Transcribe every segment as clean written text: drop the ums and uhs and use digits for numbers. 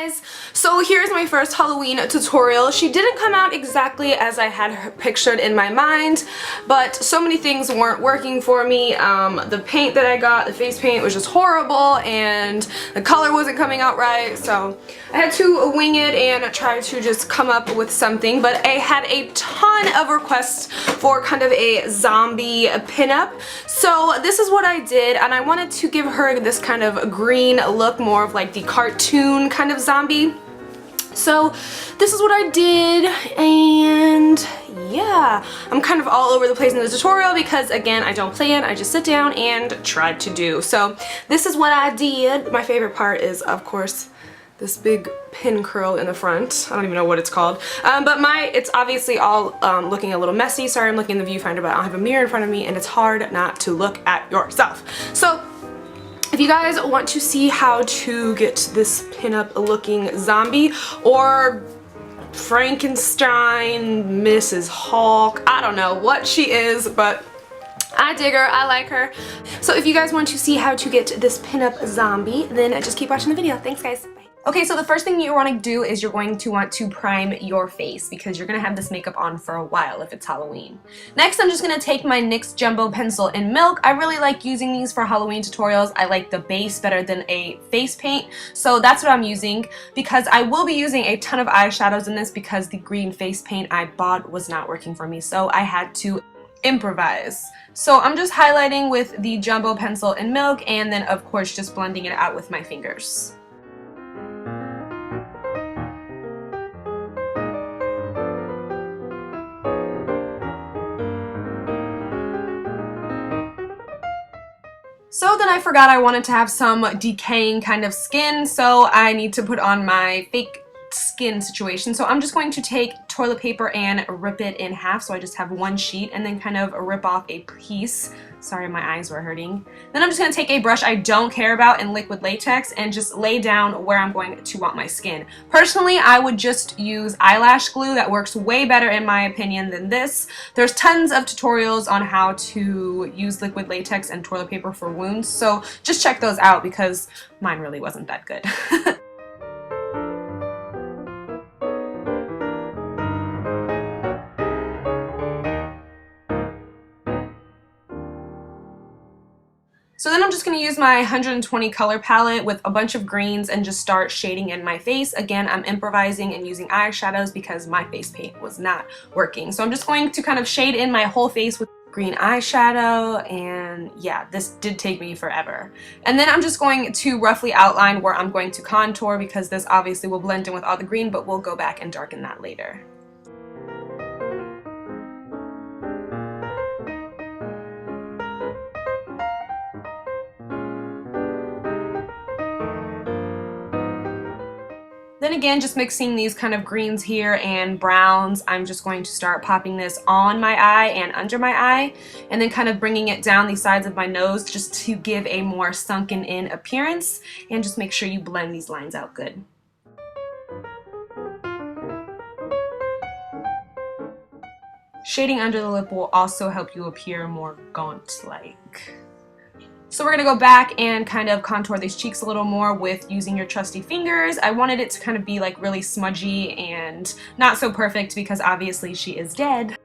guys, so here's my first Halloween tutorial. She didn't come out exactly as I had her pictured in my mind, but so many things weren't working for me. The paint that I got, the face paint, was just horrible and the color wasn't coming out right, so I had to wing it and try to just come up with something. But I had a ton of requests for kind of a zombie pinup, so this is what I did, and I wanted to give her this kind of green look, more of like the cartoon kind of zombie. So this is what I did, and yeah, I'm kind of all over the place in the tutorial because, again, I don't plan, I just sit down and try to do. So this is what I did. My favorite part is, of course, this big pin curl in the front. I don't even know what it's called. But it's obviously all looking a little messy. Sorry, I'm looking in the viewfinder, but I don't have a mirror in front of me and it's hard not to look at yourself. So if you guys want to see how to get this pinup looking zombie, or Frankenstein, Mrs. Hulk, I don't know what she is, but I dig her, I like her. So if you guys want to see how to get this pinup zombie, then just keep watching the video. Thanks guys. Bye. Okay, so the first thing you want to do is you're going to want to prime your face because you're going to have this makeup on for a while if it's Halloween. Next, I'm just going to take my NYX Jumbo Pencil in Milk. I really like using these for Halloween tutorials. I like the base better than a face paint, so that's what I'm using, because I will be using a ton of eyeshadows in this because the green face paint I bought was not working for me, so I had to improvise. So I'm just highlighting with the Jumbo Pencil in Milk, and then of course just blending it out with my fingers. So then I forgot I wanted to have some decaying kind of skin, so I need to put on my fake skin situation. So I'm just going to take toilet paper and rip it in half, so I just have one sheet, and then kind of rip off a piece. Sorry, my eyes were hurting. Then I'm just going to take a brush I don't care about in liquid latex and just lay down where I'm going to want my skin. Personally, I would just use eyelash glue. That works way better in my opinion than this. There's tons of tutorials on how to use liquid latex and toilet paper for wounds, so just check those out because mine really wasn't that good. So then I'm just going to use my 120 color palette with a bunch of greens and just start shading in my face. Again, I'm improvising and using eyeshadows because my face paint was not working. So I'm just going to kind of shade in my whole face with green eyeshadow, and yeah, this did take me forever. And then I'm just going to roughly outline where I'm going to contour because this obviously will blend in with all the green, but we'll go back and darken that later. Then again, just mixing these kind of greens here and browns, I'm just going to start popping this on my eye and under my eye, and then kind of bringing it down the sides of my nose just to give a more sunken in appearance, and just make sure you blend these lines out good. Shading under the lip will also help you appear more gaunt-like. So we're going to go back and kind of contour these cheeks a little more with using your trusty fingers. I wanted it to kind of be like really smudgy and not so perfect because obviously she is dead.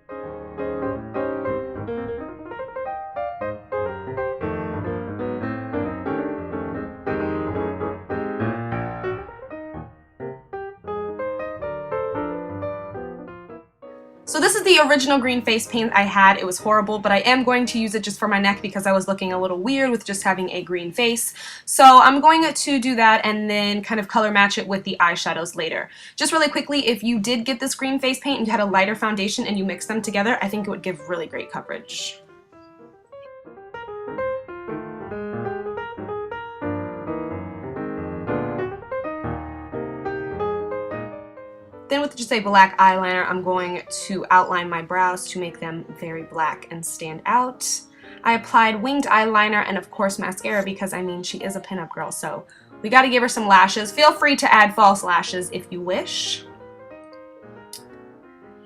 So this is the original green face paint I had. It was horrible, but I am going to use it just for my neck because I was looking a little weird with just having a green face. So I'm going to do that and then kind of color match it with the eyeshadows later. Just really quickly, if you did get this green face paint and you had a lighter foundation and you mixed them together, I think it would give really great coverage. Then with just a black eyeliner, I'm going to outline my brows to make them very black and stand out. I applied winged eyeliner and of course mascara because, I mean, she is a pinup girl, so we gotta give her some lashes. Feel free to add false lashes if you wish.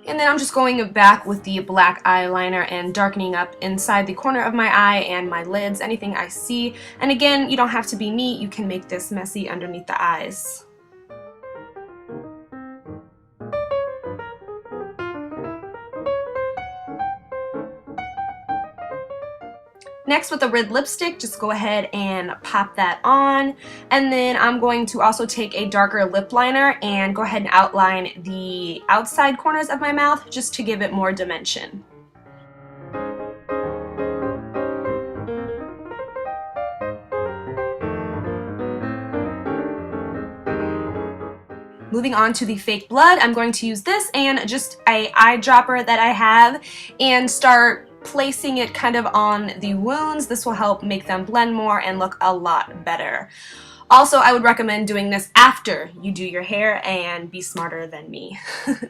And then I'm just going back with the black eyeliner and darkening up inside the corner of my eye and my lids, anything I see. And again, you don't have to be neat, you can make this messy underneath the eyes. Next, with the red lipstick, just go ahead and pop that on. And then I'm going to also take a darker lip liner and go ahead and outline the outside corners of my mouth just to give it more dimension. Moving on to the fake blood, I'm going to use this and just a eyedropper that I have and start placing it kind of on the wounds. This will help make them blend more and look a lot better. Also, I would recommend doing this after you do your hair and be smarter than me.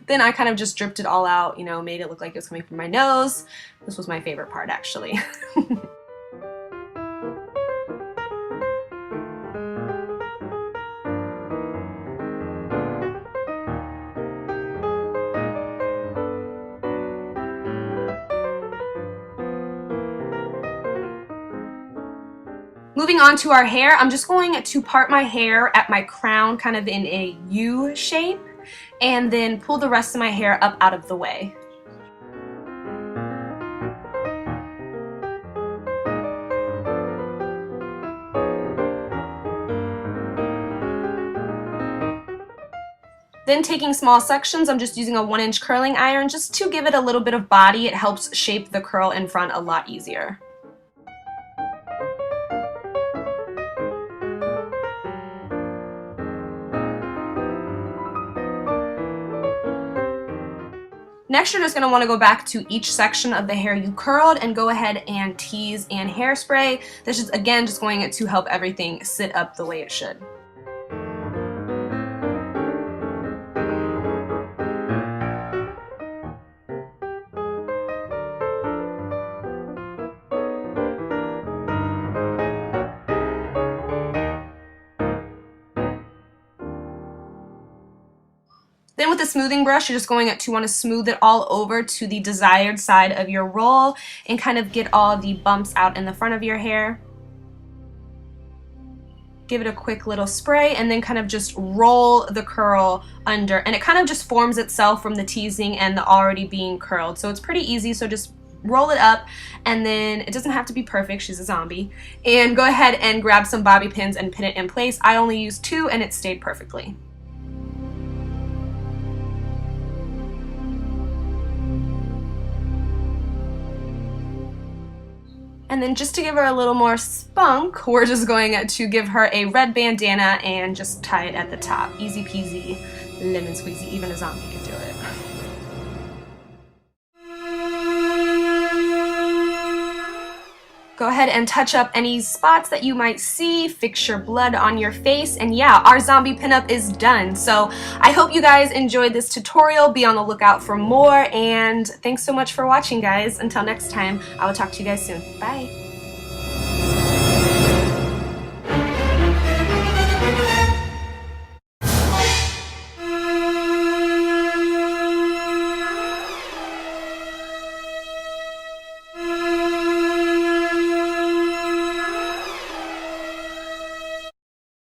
Then I kind of just dripped it all out, you know, made it look like it was coming from my nose. This was my favorite part, actually. Moving on to our hair, I'm just going to part my hair at my crown kind of in a U shape and then pull the rest of my hair up out of the way. Then taking small sections, I'm just using a 1-inch curling iron just to give it a little bit of body. It helps shape the curl in front a lot easier. Next, you're just going to want to go back to each section of the hair you curled and go ahead and tease and hairspray. This is, again, just going to help everything sit up the way it should. Then with the smoothing brush, you're just going to want to smooth it all over to the desired side of your roll and kind of get all the bumps out in the front of your hair. Give it a quick little spray and then kind of just roll the curl under, and it kind of just forms itself from the teasing and the already being curled. So it's pretty easy, so just roll it up, and then it doesn't have to be perfect, she's a zombie, and go ahead and grab some bobby pins and pin it in place. I only used 2 and it stayed perfectly. And then just to give her a little more spunk, we're just going to give her a red bandana and just tie it at the top. Easy peasy, lemon squeezy, even a zombie can do it. Go ahead and touch up any spots that you might see, fix your blood on your face, and yeah, our zombie pinup is done. So I hope you guys enjoyed this tutorial. Be on the lookout for more, and thanks so much for watching, guys. Until next time, I will talk to you guys soon. Bye.